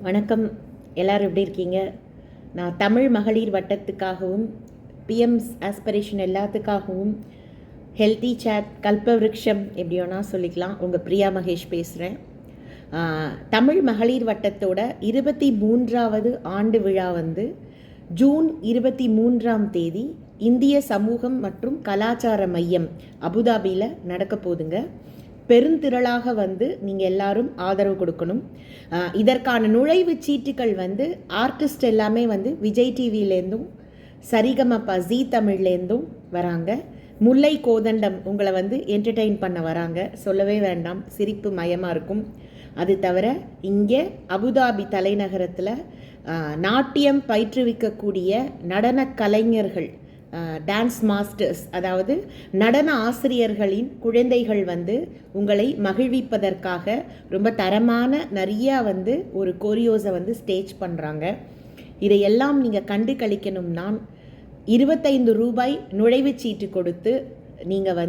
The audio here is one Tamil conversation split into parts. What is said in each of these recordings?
வணக்கம். எல்லோரும் எப்படி இருக்கீங்க? நான் தமிழ் மகளிர் வட்டத்துக்காகவும் பிஎம்ஸ் ஆஸ்பிரேஷன் எல்லாத்துக்காகவும் ஹெல்த்தி சேட் கல்பவ்ருக்ஷம் எப்படி வேணால் சொல்லிக்கலாம். உங்கள் பிரியா மகேஷ் பேசுகிறேன். தமிழ் மகளிர் வட்டத்தோட 23வது ஆண்டு விழா ஜூன் 23ஆம் தேதி இந்திய சமூகம் மற்றும் கலாச்சார மையம் அபுதாபியில் நடக்க போகுதுங்க. பெருந்திரளாக நீங்கள் எல்லாரும் ஆதரவு கொடுக்கணும். இதற்கான நுழைவு சீட்டுகள் ஆர்டிஸ்ட் எல்லாமே விஜய் டிவிலேருந்தும் சரிகமப்பா ஜீ தமிழ்லேருந்தும் வராங்க. முல்லை கோதண்டம் உங்களை என்டர்டெயின் பண்ண வராங்க. சொல்லவே வேண்டாம், சிரிப்பு மயமாக இருக்கும். அது தவிர இங்கே அபுதாபி தலைநகரத்தில் நாட்டியம் பயிற்றுவிக்கக்கூடிய நடன கலைஞர்கள், டான்ஸ் மாஸ்டர்ஸ், அதாவது நடன ஆசிரியர்களின் குழந்தைகள் உங்களை மகிழ்விப்பதற்காக ரொம்ப தரமான நிறையா ஒரு கோரியோஸை ஸ்டேஜ் பண்ணுறாங்க. இதையெல்லாம் நீங்கள் கண்டு கழிக்கணும்னா 25 ரூபாய் நுழைவுச்சீட்டு கொடுத்து நீங்கள்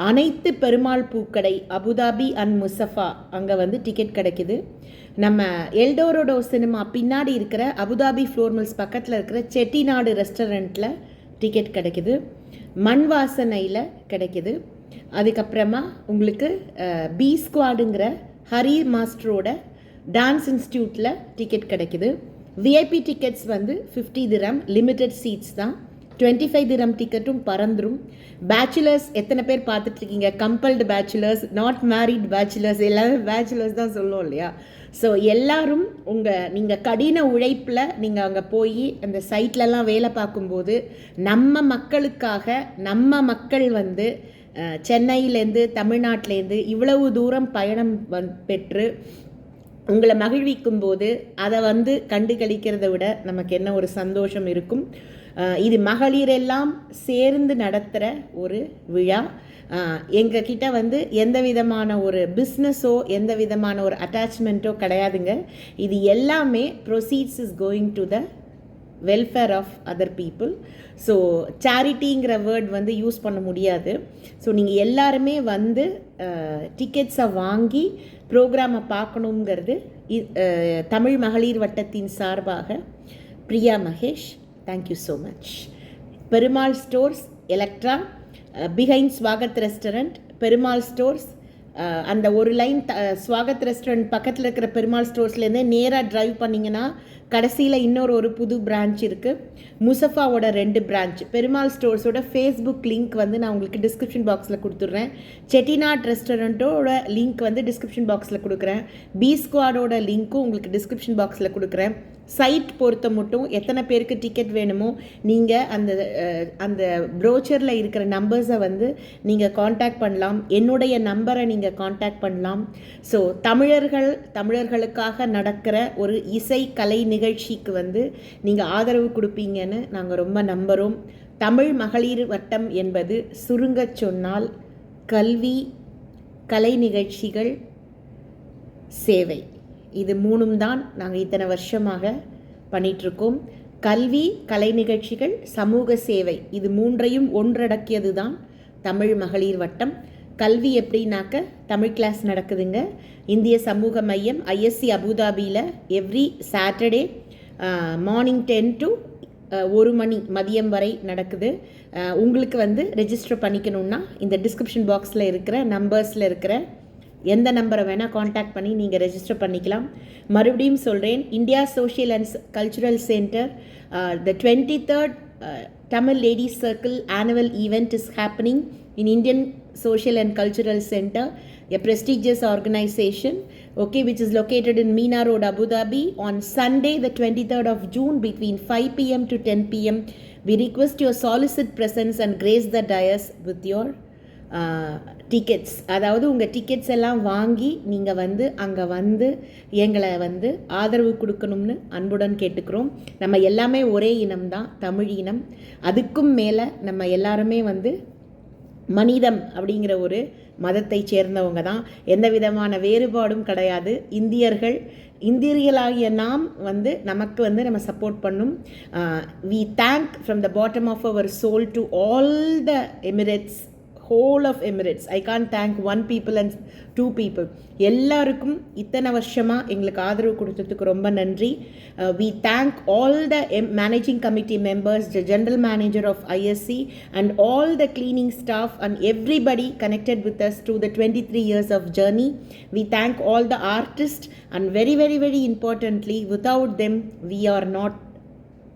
அனைத்து பெருமாள் பூக்கடை அபுதாபி அண்ட் முசஃபா அங்கே டிக்கெட் கிடைக்குது. நம்ம எல்டோரோடோ சினிமா பின்னாடி இருக்கிற அபுதாபி ஃப்ளோர் மில்ஸ் பக்கத்தில் இருக்கிற செட்டிநாடு ரெஸ்டாரண்ட்டில் டிக்கெட் கிடைக்குது. மண் வாசனையில் கிடைக்குது. அதுக்கப்புறமா உங்களுக்கு பி ஸ்குவாடுங்கிற ஹரி மாஸ்டரோட டான்ஸ் இன்ஸ்டியூட்டில் டிக்கெட் கிடைக்குது. VIP tickets 50 dirham, limited seats தான். 25 திரம் டிக்கெட்டும் பறந்துடும். பேச்சுலர்ஸ் எத்தனை பேர் பார்த்துட்ருக்கீங்க? Compelled bachelors, not married bachelors, எல்லாமே பேச்சுலர்ஸ் தான் சொல்லுவோம் இல்லையா? ஸோ எல்லோரும் நீங்கள் கடின உழைப்பில் நீங்கள் அங்கே போய் அந்த சைட்லலாம் வேலை பார்க்கும்போது நம்ம மக்களுக்காக நம்ம மக்கள் சென்னையிலேருந்து தமிழ்நாட்டிலேருந்து இவ்வளவு தூரம் பயணம் பெற்று உங்களை மகிழ்விக்கும் போது அதை கண்டு கழிக்கிறத விட நமக்கு என்ன ஒரு சந்தோஷம் இருக்கும்? இது மகளிரெல்லாம் சேர்ந்து நடத்துகிற ஒரு விழா. எங்கள் கிட்ட எந்த விதமான ஒரு பிஸ்னஸோ எந்த விதமான ஒரு அட்டாச்மெண்ட்டோ கிடையாதுங்க. இது எல்லாமே proceeds is going to the welfare of other people. So சேரிட்டிங்கிற வேர்ட் யூஸ் பண்ண முடியாது. ஸோ நீங்கள் எல்லாருமே டிக்கெட்ஸை வாங்கி ப்ரோக்ராமை பார்க்கணுங்கிறது தமிழ் மகளிர் வட்டத்தின் சார்பாக Priya Mahesh. Thank you so much. Perumal stores, Electra, behind Swagat restaurant, Perumal stores, அந்த ஒரு லைன் ஸ்வாகத் ரெஸ்டாரண்ட் பக்கத்தில் இருக்கிற பெருமாள் ஸ்டோர்ஸ்லேருந்தே நேராக ட்ரைவ் பண்ணிங்கன்னா கடைசியில் இன்னொரு புது பிரான்ச் இருக்குது. முசஃபாவோட 2 பிரான்ச். பெருமாள் ஸ்டோர்ஸோட ஃபேஸ்புக் லிங்க் நான் உங்களுக்கு டிஸ்கிரிப்ஷன் பாக்ஸில் கொடுத்துட்றேன். செட்டிநாட் ரெஸ்டாரண்ட்டோட லிங்க் டிஸ்கிரிப்ஷன் பாக்ஸில் கொடுக்குறேன். பி ஸ்குவாடோட லிங்க்கும் உங்களுக்கு டிஸ்கிரிப்ஷன் பாக்ஸில் கொடுக்குறேன். சைட் பொறுத்த மட்டும் எத்தனை பேருக்கு டிக்கெட் வேணுமோ நீங்கள் அந்த ப்ரோச்சரில் இருக்கிற நம்பர்ஸை நீங்கள் காண்டாக்ட் பண்ணலாம். என்னுடைய நம்பரை நீங்கள் காண்டாக்ட் பண்ணலாம். ஸோ தமிழர்களுக்காக நடக்கிற ஒரு இசை கலை நிகழ்ச்சிக்கு நீங்கள் ஆதரவு கொடுப்பீங்கன்னு நாங்கள் ரொம்ப நம்புகிறோம். தமிழ் மகளிர் வட்டம் என்பது சுருங்க சொன்னால் கல்வி, கலை நிகழ்ச்சிகள், சேவை, இது 3ம் தான் நாங்கள் இத்தனை வருஷமாக பண்ணிகிட்ருக்கோம். கல்வி, கலை நிகழ்ச்சிகள், சமூக சேவை, இது 3ஐயும் ஒன்றடக்கியது தான் தமிழ் மகளிர் வட்டம். கல்வி எப்படின்னாக்க தமிழ் கிளாஸ் நடக்குதுங்க. இந்திய சமூக மையம் ஐஎஸ்சி அபுதாபியில் எவ்ரி சாட்டர்டே மார்னிங் 10 to 1 மணி மதியம் வரை நடக்குது. உங்களுக்கு ரெஜிஸ்டர் பண்ணிக்கணுன்னா இந்த டிஸ்கிரிப்ஷன் பாக்ஸில் இருக்கிற நம்பர்ஸில் இருக்கிற எந்த நம்பரை வேணால் காண்டாக்ட் பண்ணி நீங்கள் ரெஜிஸ்டர் பண்ணிக்கலாம். மறுபடியும் சொல்கிறேன், India social and cultural centre the 23rd Tamil Ladies Circle annual event is happening in Indian Social and Cultural Center, a prestigious organization, which is located in Meena Road, Abu Dhabi, on Sunday the 23rd of June between 5 p.m. to 10 p.m. We request your solicit presence and grace the dais with your tickets. அதாவது உங்கள் டிக்கெட்ஸ் எல்லாம் வாங்கி நீங்கள் அங்கே எங்களை ஆதரவு கொடுக்கணும்னு அன்புடன் கேட்டுக்கிறோம். நம்ம எல்லாமே ஒரே இனம் தான், தமிழ் இனம். அதுக்கும் மேலே நம்ம எல்லாருமே மனிதம் அப்படிங்கிற ஒரு மதத்தை சேர்ந்தவங்க தான். எந்த விதமான வேறுபாடும் கிடையாது. இந்தியர்களாகிய நாம் நமக்கு நம்ம சப்போர்ட் பண்ணும். We thank from the bottom of our soul to all the Emirates whole of Emirates. I can't thank one people and two people. எல்லாருக்கும் இத்தனை வருஷமாக எங்களுக்கு ஆதரவு கொடுத்ததுக்கு ரொம்ப நன்றி. We thank all the managing committee members, the general manager of ISC and all the cleaning staff and everybody connected with us through the 23 years of journey. We thank all the artists and very, very, very importantly, without them, we are not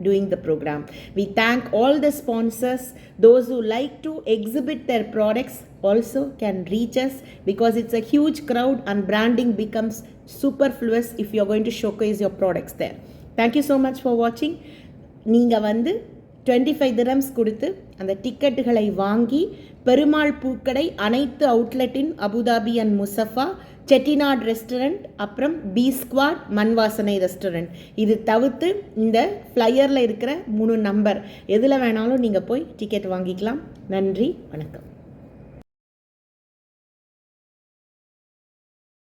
doing the program. We thank all the sponsors. Those who like to exhibit their products also can reach us, because it's a huge crowd and branding becomes superfluous if you're going to showcase your products there. Thank you so much for watching. நீங்கள் வந்து 25 dirhams கொடுத்து அந்த டிக்கெட்டுகளை வாங்கி பெருமாள் பூக்கடை அனைத்து அவுட்லெட்டின் Abu Dhabi and Mussafah, Chettinad restaurant, அப்புறம் பி ஸ்குவாட், மண்வாசனை ரெஸ்டாரண்ட், இது தவிர்த்து இந்த ஃப்ளையரில் இருக்கிற 3 நம்பர் எதில் வேணாலும் நீங்கள் போய் டிக்கெட் வாங்கிக்கலாம். நன்றி, வணக்கம்.